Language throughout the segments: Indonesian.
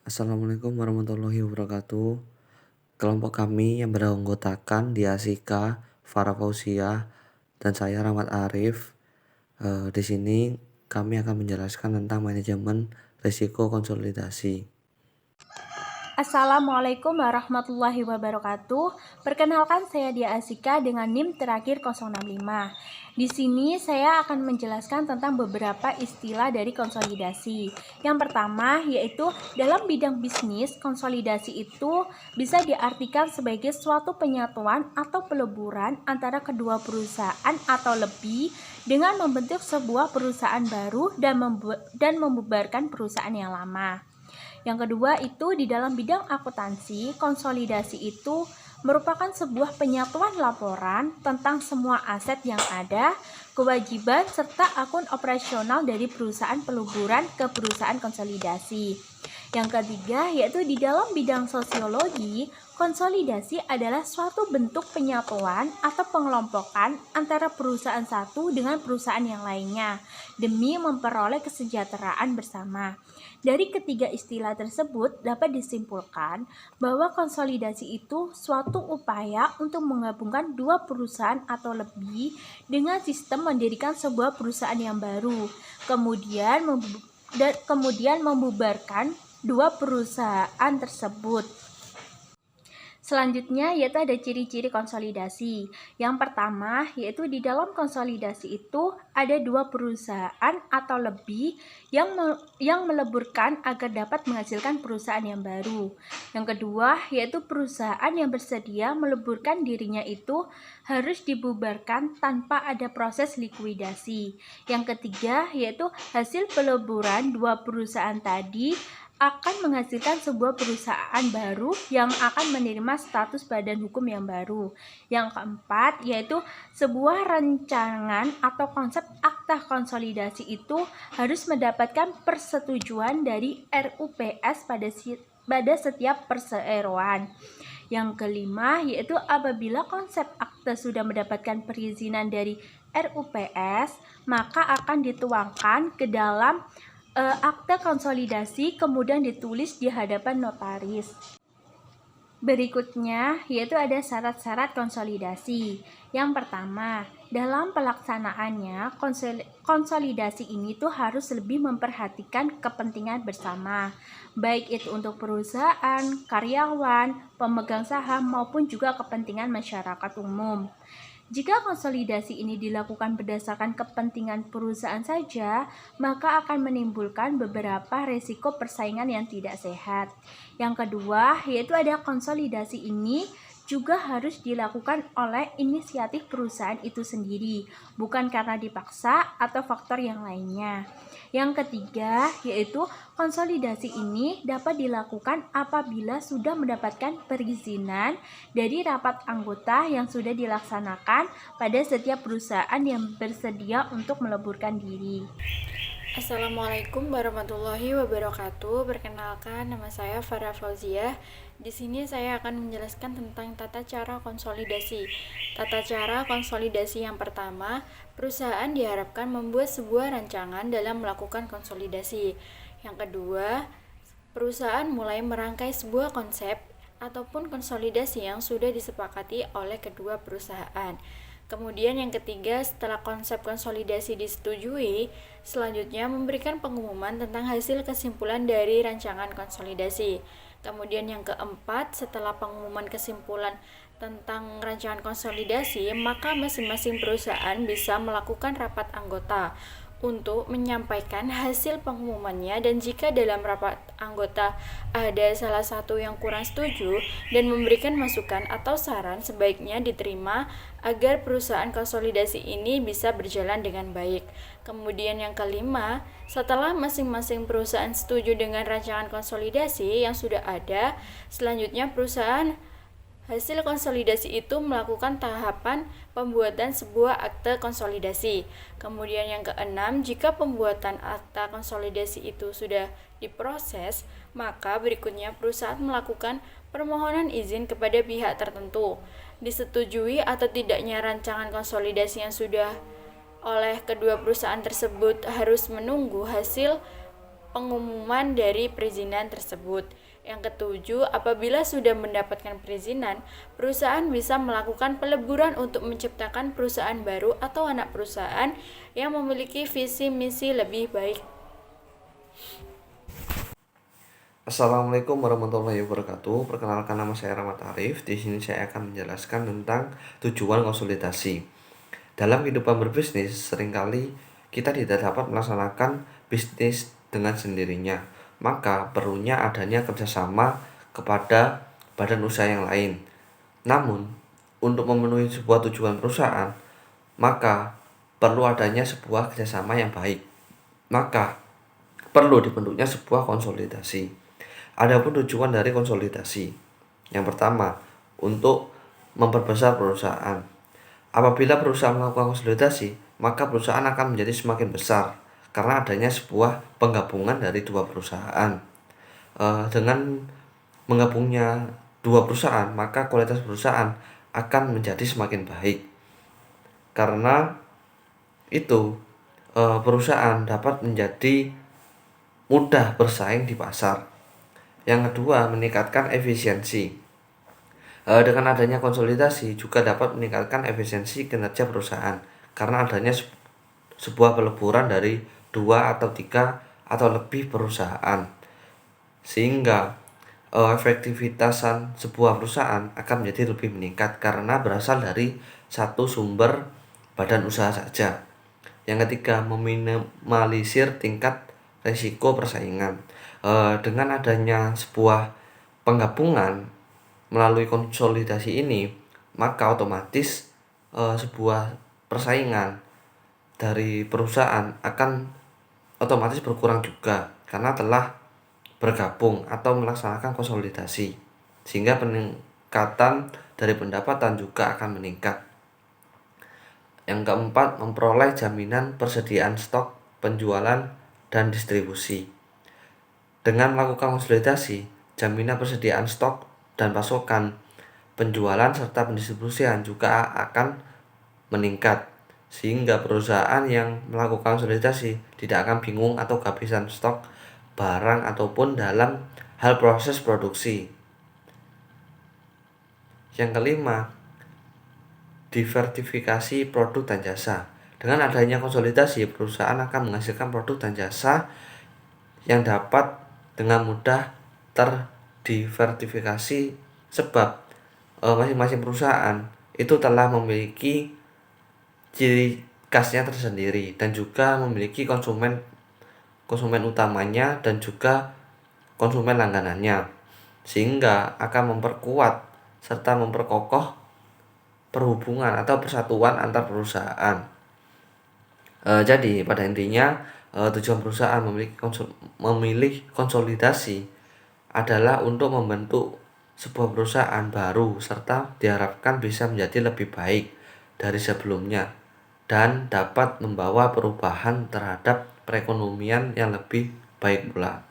Assalamualaikum warahmatullahi wabarakatuh. Kelompok kami yang beranggotakan Dia Asika, Farah Fauziah, dan saya Rahmat Arif. Di sini kami akan menjelaskan tentang manajemen risiko konsolidasi. Assalamualaikum warahmatullahi wabarakatuh. Perkenalkan, saya Dia Asika dengan NIM terakhir 065. Di sini saya akan menjelaskan tentang beberapa istilah dari konsolidasi. Yang pertama yaitu dalam bidang bisnis, konsolidasi itu bisa diartikan sebagai suatu penyatuan atau peleburan antara kedua perusahaan atau lebih dengan membentuk sebuah perusahaan baru dan membubarkan perusahaan yang lama. Yang kedua itu di dalam bidang akuntansi, konsolidasi itu merupakan sebuah penyatuan laporan tentang semua aset yang ada, kewajiban, serta akun operasional dari perusahaan peluburan ke perusahaan konsolidasi. Yang ketiga yaitu di dalam bidang sosiologi, konsolidasi adalah suatu bentuk penyatuan atau pengelompokan antara perusahaan satu dengan perusahaan yang lainnya demi memperoleh kesejahteraan bersama. Dari ketiga istilah tersebut dapat disimpulkan bahwa konsolidasi itu suatu upaya untuk menggabungkan dua perusahaan atau lebih dengan sistem mendirikan sebuah perusahaan yang baru, kemudian membubarkan dua perusahaan tersebut. Selanjutnya yaitu ada ciri-ciri konsolidasi. Yang pertama yaitu di dalam konsolidasi itu ada dua perusahaan atau lebih yang meleburkan agar dapat menghasilkan perusahaan yang baru. Yang kedua yaitu perusahaan yang bersedia meleburkan dirinya itu harus dibubarkan tanpa ada proses likuidasi. Yang ketiga yaitu hasil peleburan dua perusahaan tadi akan menghasilkan sebuah perusahaan baru yang akan menerima status badan hukum yang baru. Yang keempat yaitu sebuah rancangan atau konsep akta konsolidasi itu harus mendapatkan persetujuan dari RUPS pada setiap perseroan. Yang kelima yaitu apabila konsep akta sudah mendapatkan perizinan dari RUPS, maka akan dituangkan ke dalam akta konsolidasi kemudian ditulis di hadapan notaris. Berikutnya yaitu ada syarat-syarat konsolidasi. Yang pertama, dalam pelaksanaannya konsolidasi ini tuh harus lebih memperhatikan kepentingan bersama, baik itu untuk perusahaan, karyawan, pemegang saham maupun juga kepentingan masyarakat umum. Jika konsolidasi ini dilakukan berdasarkan kepentingan perusahaan saja, maka akan menimbulkan beberapa risiko persaingan yang tidak sehat. Yang kedua, yaitu ada konsolidasi ini juga harus dilakukan oleh inisiatif perusahaan itu sendiri, bukan karena dipaksa atau faktor yang lainnya. Yang ketiga, yaitu konsolidasi ini dapat dilakukan apabila sudah mendapatkan perizinan dari rapat anggota yang sudah dilaksanakan pada setiap perusahaan yang bersedia untuk meleburkan diri. Assalamualaikum warahmatullahi wabarakatuh. Perkenalkan, nama saya Farah Fauziah. Di sini saya akan menjelaskan tentang tata cara konsolidasi. Tata cara konsolidasi yang pertama, perusahaan diharapkan membuat sebuah rancangan dalam melakukan konsolidasi. Yang kedua, perusahaan mulai merangkai sebuah konsep ataupun konsolidasi yang sudah disepakati oleh kedua perusahaan. Kemudian yang ketiga, setelah konsep konsolidasi disetujui, selanjutnya memberikan pengumuman tentang hasil kesimpulan dari rancangan konsolidasi. Kemudian yang keempat, setelah pengumuman kesimpulan tentang rancangan konsolidasi, maka masing-masing perusahaan bisa melakukan rapat anggota untuk menyampaikan hasil pengumumannya, dan jika dalam rapat anggota ada salah satu yang kurang setuju dan memberikan masukan atau saran, sebaiknya diterima agar perusahaan konsolidasi ini bisa berjalan dengan baik. Kemudian yang kelima, setelah masing-masing perusahaan setuju dengan rancangan konsolidasi yang sudah ada, selanjutnya perusahaan hasil konsolidasi itu melakukan tahapan pembuatan sebuah akte konsolidasi. Kemudian yang keenam, jika pembuatan akta konsolidasi itu sudah diproses, maka berikutnya perusahaan melakukan permohonan izin kepada pihak tertentu. Disetujui atau tidaknya rancangan konsolidasi yang sudah oleh kedua perusahaan tersebut harus menunggu hasil pengumuman dari perizinan tersebut. Yang ketujuh, apabila sudah mendapatkan perizinan, perusahaan bisa melakukan peleburan untuk menciptakan perusahaan baru atau anak perusahaan yang memiliki visi misi lebih baik. Assalamualaikum warahmatullahi wabarakatuh. Perkenalkan, nama saya Rahmat Arif. Di sini saya akan menjelaskan tentang tujuan konsolidasi. Dalam kehidupan berbisnis, seringkali kita tidak dapat melaksanakan bisnis dengan sendirinya. Maka perlunya adanya kerjasama kepada badan usaha yang lain. Namun, untuk memenuhi sebuah tujuan perusahaan, maka perlu adanya sebuah kerjasama yang baik. Maka perlu dibentuknya sebuah konsolidasi. Adapun tujuan dari konsolidasi, yang pertama, untuk memperbesar perusahaan. Apabila perusahaan melakukan konsolidasi, maka perusahaan akan menjadi semakin besar karena adanya sebuah penggabungan dari dua perusahaan. Dengan menggabungnya dua perusahaan, maka kualitas perusahaan akan menjadi semakin baik. Karena itu, perusahaan dapat menjadi mudah bersaing di pasar. Yang kedua, meningkatkan efisiensi. Dengan adanya konsolidasi juga dapat meningkatkan efisiensi kinerja perusahaan karena adanya sebuah peleburan dari 2 atau 3 atau lebih perusahaan, sehingga efektivitasan sebuah perusahaan akan menjadi lebih meningkat karena berasal dari satu sumber badan usaha saja. Yang ketiga, meminimalisir tingkat risiko persaingan. Dengan adanya sebuah penggabungan melalui konsolidasi ini, maka otomatis sebuah persaingan dari perusahaan akan otomatis berkurang juga karena telah bergabung atau melaksanakan konsolidasi, sehingga peningkatan dari pendapatan juga akan meningkat. Yang keempat, memperoleh jaminan persediaan stok, penjualan, dan distribusi. Dengan melakukan konsolidasi, jaminan persediaan stok dan pasokan, penjualan, serta pendistribusian juga akan meningkat, sehingga perusahaan yang melakukan konsolidasi tidak akan bingung atau kehabisan stok barang ataupun dalam hal proses produksi. Yang kelima, diversifikasi produk dan jasa. Dengan adanya konsolidasi, perusahaan akan menghasilkan produk dan jasa yang dapat dengan mudah terdiversifikasi sebab masing-masing perusahaan itu telah memiliki ciri khasnya tersendiri dan juga memiliki konsumen utamanya dan juga konsumen langganannya, sehingga akan memperkuat serta memperkokoh perhubungan atau persatuan antar perusahaan. Jadi pada intinya, tujuan perusahaan memilih konsolidasi adalah untuk membentuk sebuah perusahaan baru serta diharapkan bisa menjadi lebih baik dari sebelumnya dan dapat membawa perubahan terhadap perekonomian yang lebih baik pula.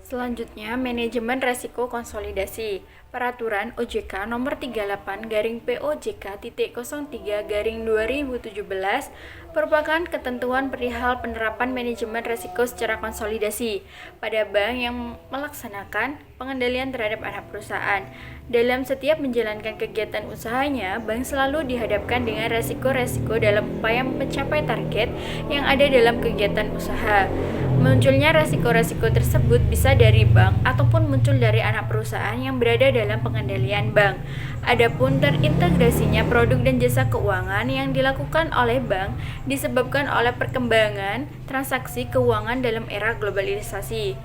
Selanjutnya, manajemen resiko konsolidasi. Peraturan OJK nomor 38/POJK.03/2017 merupakan ketentuan perihal penerapan manajemen resiko secara konsolidasi pada bank yang melaksanakan pengendalian terhadap anak perusahaan. Dalam setiap menjalankan kegiatan usahanya, bank selalu dihadapkan dengan resiko-resiko dalam upaya mencapai target yang ada dalam kegiatan usaha. Munculnya resiko-resiko tersebut bisa dari bank ataupun muncul dari anak perusahaan yang berada dalam pengendalian bank. Adapun terintegrasinya produk dan jasa keuangan yang dilakukan oleh bank disebabkan oleh perkembangan transaksi keuangan dalam era globalisasi.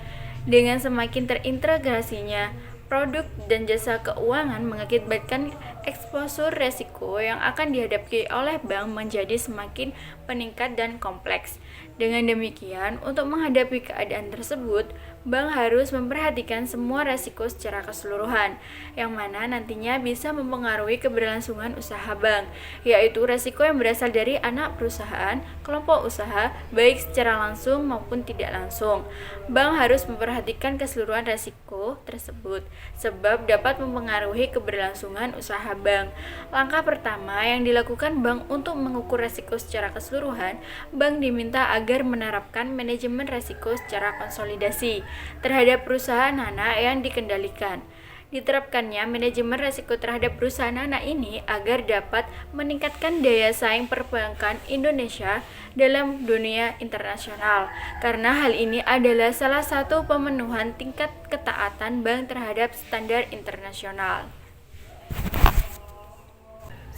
Dengan semakin terintegrasinya produk dan jasa keuangan mengakibatkan eksposur resiko yang akan dihadapi oleh bank menjadi semakin meningkat dan kompleks. Dengan demikian, untuk menghadapi keadaan tersebut, Bank harus memperhatikan semua resiko secara keseluruhan, yang mana nantinya bisa mempengaruhi keberlangsungan usaha bank, yaitu resiko yang berasal dari anak perusahaan, kelompok usaha, baik secara langsung maupun tidak langsung. Bank harus memperhatikan keseluruhan resiko tersebut, sebab dapat mempengaruhi keberlangsungan usaha bank. Langkah pertama yang dilakukan bank untuk mengukur resiko secara keseluruhan, bank diminta agar menerapkan manajemen resiko secara konsolidasi terhadap perusahaan anak yang dikendalikan. Diterapkannya manajemen risiko terhadap perusahaan anak ini agar dapat meningkatkan daya saing perbankan Indonesia dalam dunia internasional, karena hal ini adalah salah satu pemenuhan tingkat ketaatan bank terhadap standar internasional.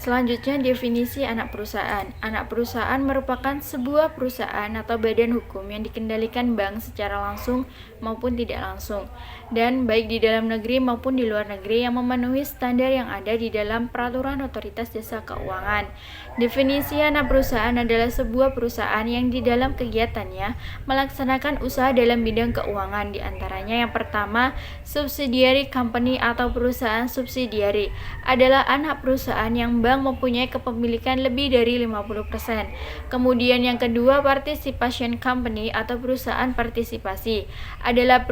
Selanjutnya, definisi anak perusahaan. Anak perusahaan merupakan sebuah perusahaan atau badan hukum yang dikendalikan bank secara langsung maupun tidak langsung, dan baik di dalam negeri maupun di luar negeri yang memenuhi standar yang ada di dalam peraturan otoritas jasa keuangan. Definisi anak perusahaan adalah sebuah perusahaan yang di dalam kegiatannya melaksanakan usaha dalam bidang keuangan, di antaranya yang pertama, subsidiary company atau perusahaan subsidiary adalah anak perusahaan yang bank mempunyai kepemilikan lebih dari 50%. Kemudian yang kedua, participation company atau perusahaan partisipasi adalah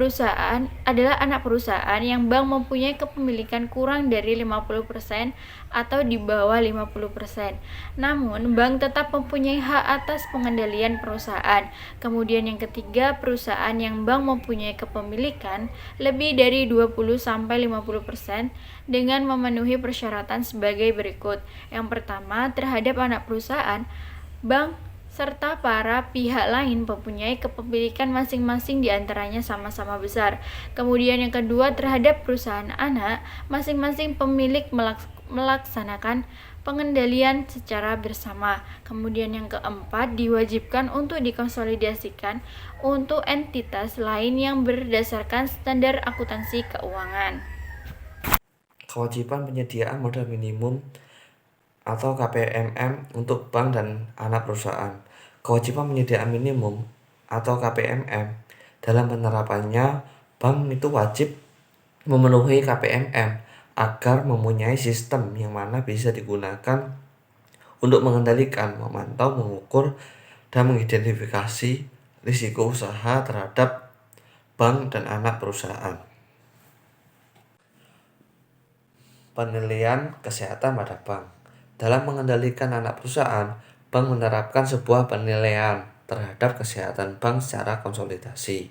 anak perusahaan yang bank mempunyai kepemilikan kurang dari 50% atau di bawah 50%. Namun, bank tetap mempunyai hak atas pengendalian perusahaan. Kemudian yang ketiga, perusahaan yang bank mempunyai kepemilikan lebih dari 20-50% dengan memenuhi persyaratan sebagai berikut. Yang pertama, terhadap anak perusahaan, bank serta para pihak lain mempunyai kepemilikan masing-masing di antaranya sama-sama besar. Kemudian yang kedua, terhadap perusahaan anak, masing-masing pemilik melaksanakan pengendalian secara bersama. Kemudian yang keempat, diwajibkan untuk dikonsolidasikan untuk entitas lain yang berdasarkan standar akuntansi keuangan. Kewajiban penyediaan modal minimum atau KPMM untuk bank dan anak perusahaan. Kewajiban penyediaan minimum atau KPMM dalam penerapannya, bank itu wajib memenuhi KPMM agar mempunyai sistem yang mana bisa digunakan untuk mengendalikan, memantau, mengukur, dan mengidentifikasi risiko usaha terhadap bank dan anak perusahaan. Penilaian kesehatan pada bank. Dalam mengendalikan anak perusahaan, bank menerapkan sebuah penilaian terhadap kesehatan bank secara konsolidasi.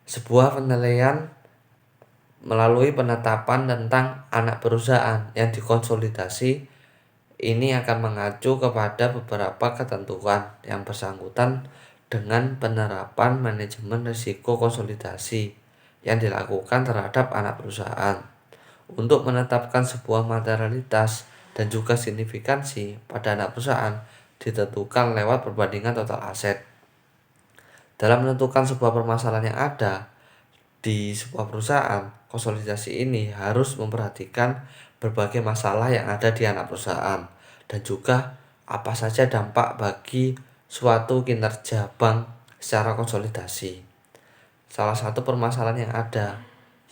Sebuah penilaian melalui penetapan tentang anak perusahaan yang dikonsolidasi ini akan mengacu kepada beberapa ketentuan yang bersangkutan dengan penerapan manajemen risiko konsolidasi yang dilakukan terhadap anak perusahaan. Untuk menetapkan sebuah materialitas dan juga signifikansi pada anak perusahaan ditentukan lewat perbandingan total aset. Dalam menentukan sebuah permasalahan yang ada di sebuah perusahaan, konsolidasi ini harus memperhatikan berbagai masalah yang ada di anak perusahaan dan juga apa saja dampak bagi suatu kinerja bank secara konsolidasi. Salah satu permasalahan yang ada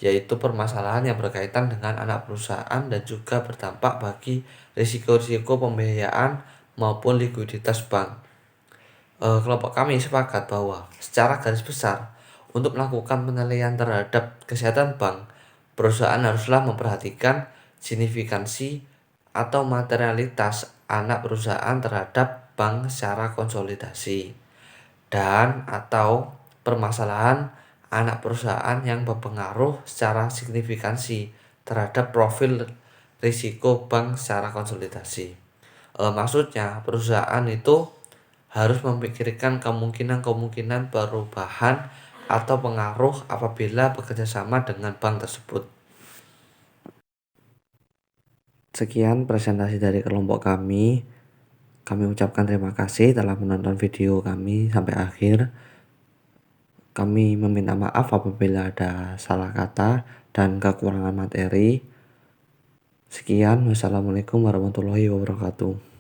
yaitu permasalahan yang berkaitan dengan anak perusahaan dan juga berdampak bagi risiko-risiko pembiayaan maupun likuiditas bank. Kelompok kami sepakat bahwa secara garis besar untuk melakukan penilaian terhadap kesehatan bank, perusahaan haruslah memperhatikan signifikansi atau materialitas anak perusahaan terhadap bank secara konsolidasi dan atau permasalahan anak perusahaan yang berpengaruh secara signifikansi terhadap profil risiko bank secara konsolidasi. Maksudnya perusahaan itu harus memikirkan kemungkinan perubahan atau pengaruh apabila bekerjasama dengan bank tersebut. Sekian presentasi dari kelompok kami. Kami ucapkan terima kasih telah menonton video kami sampai akhir. Kami meminta maaf apabila ada salah kata dan kekurangan materi. Sekian, wassalamualaikum warahmatullahi wabarakatuh.